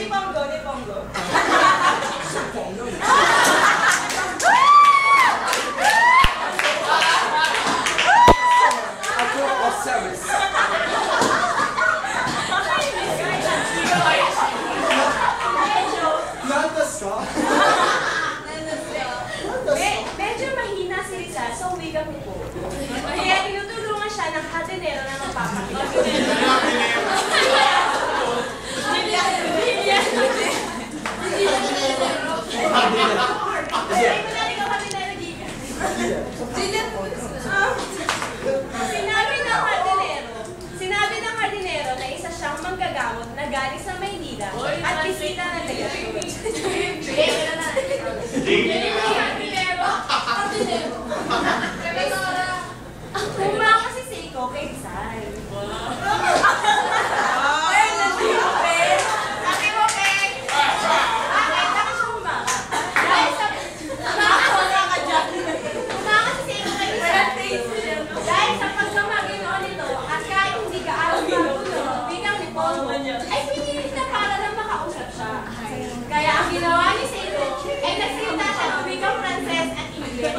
Pongo, ni Pongo. Medyo mahina si Rizal, so wika ko po. Kaya tinutulungan siya ng hatinero na magpapakita. Sinabi ng hardinero na isa siyang manggagamot na galing sa Maynila at bisita ng delegasyon. Kuma kasi si Iko kay Rizal. Ay, pinilit na para lang makausap siya. Kaya ang ginawa ni Seiko, ay nagsalita siya ng wikang Frances at English.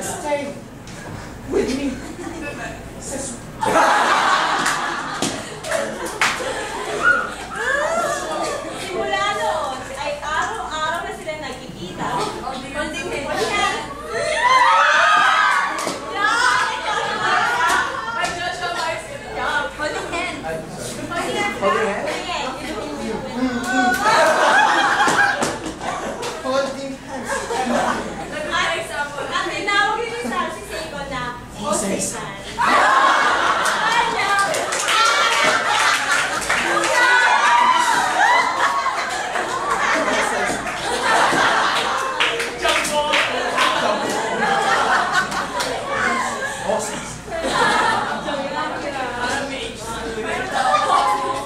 Stay with me. Simula noon, ay araw-araw na sila nagkikita. Holding hands. Ang tinawag ni Rizal si Seiko na Osehan.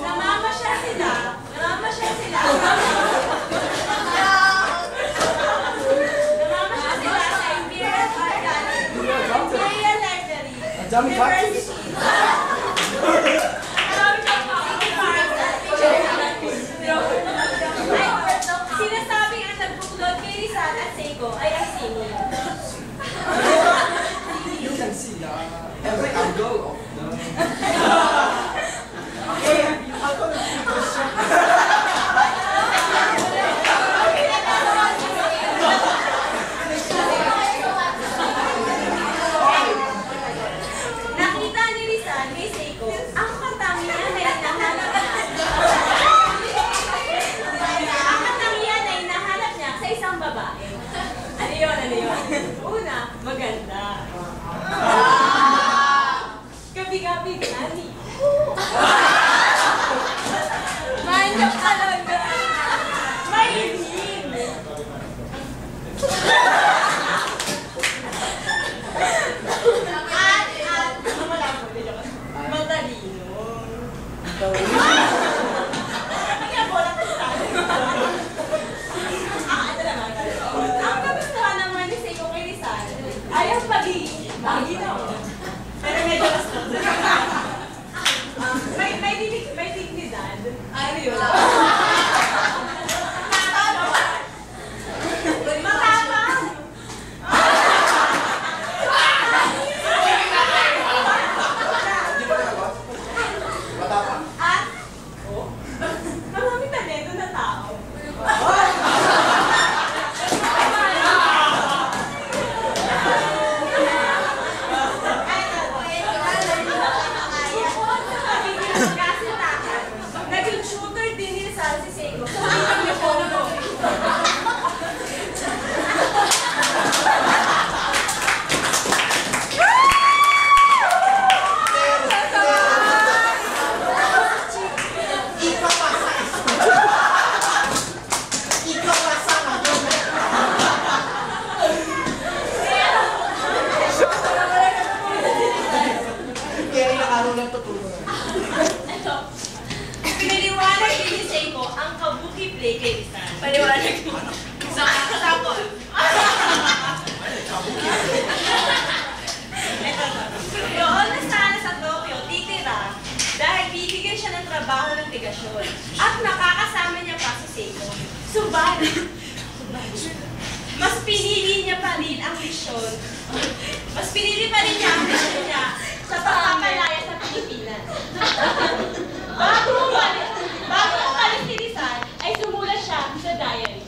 Namamasyal sila sa Imperial Organic Imperial Library University. Sinasabing ang nagbuklod kay Rizal at Seiko ay ang singing. You can see every angle of the. Nakita ni Rizal kay Seiko ang katangian na hinahanap niya sa isang babae. Ano yun? Una, maganda. kay Rizal. Paliwanag mo. Sample. Doon na sana sa Tokyo, titira dahil bibigyan siya ng trabaho ng tigasyon. At nakakasama niya pa si Seiko. Subalit, mas pinili niya pa rin ang misyon. Mas pinili pa rin niya ang misyon niya sa pagpapalaya sa Pilipinas. Bago umalis si Rizal, ay sumulat siya sa diary.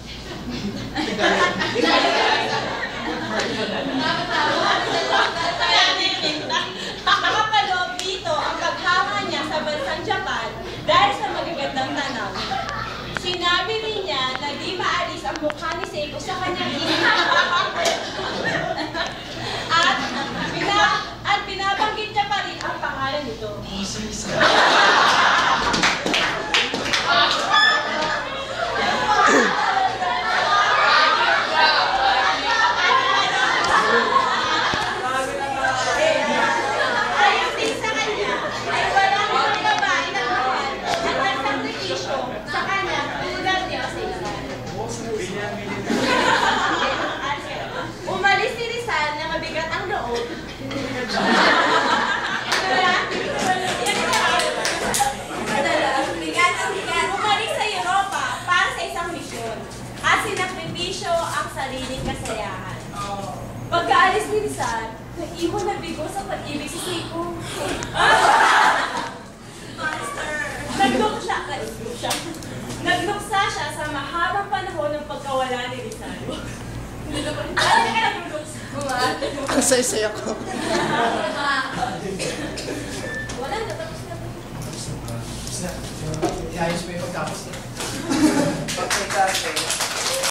Nakapaloob dito ang paghanga niya sa bansang Japan dahil sa magagandang tanaw. Sinabi rin niya na di maalis ang mukha ni Seiko sa kanyang at binabanggit niya pa rin ang pangalan nito. Ayon din sa kanya, ay wala namang babae na mahal at nagsakripisyo sa kanya tulad niya sa Rizal. Umalis si Rizal na mabigat ang loob. Umalis sa Europa para sa isang misyon at sinakripisyo ang sariling kasayahan. Pagkaalis ni Rizal, naiwan na bigo sa pag-ibig si Seiko. Nagluksa siya sa mahabang panahon ng pagkawala ni Rizal. Ano ka nagluksa? Kasay-say ako. Wala na, tapos na. Iayos mo yung pagkapos na. Pagkakasay.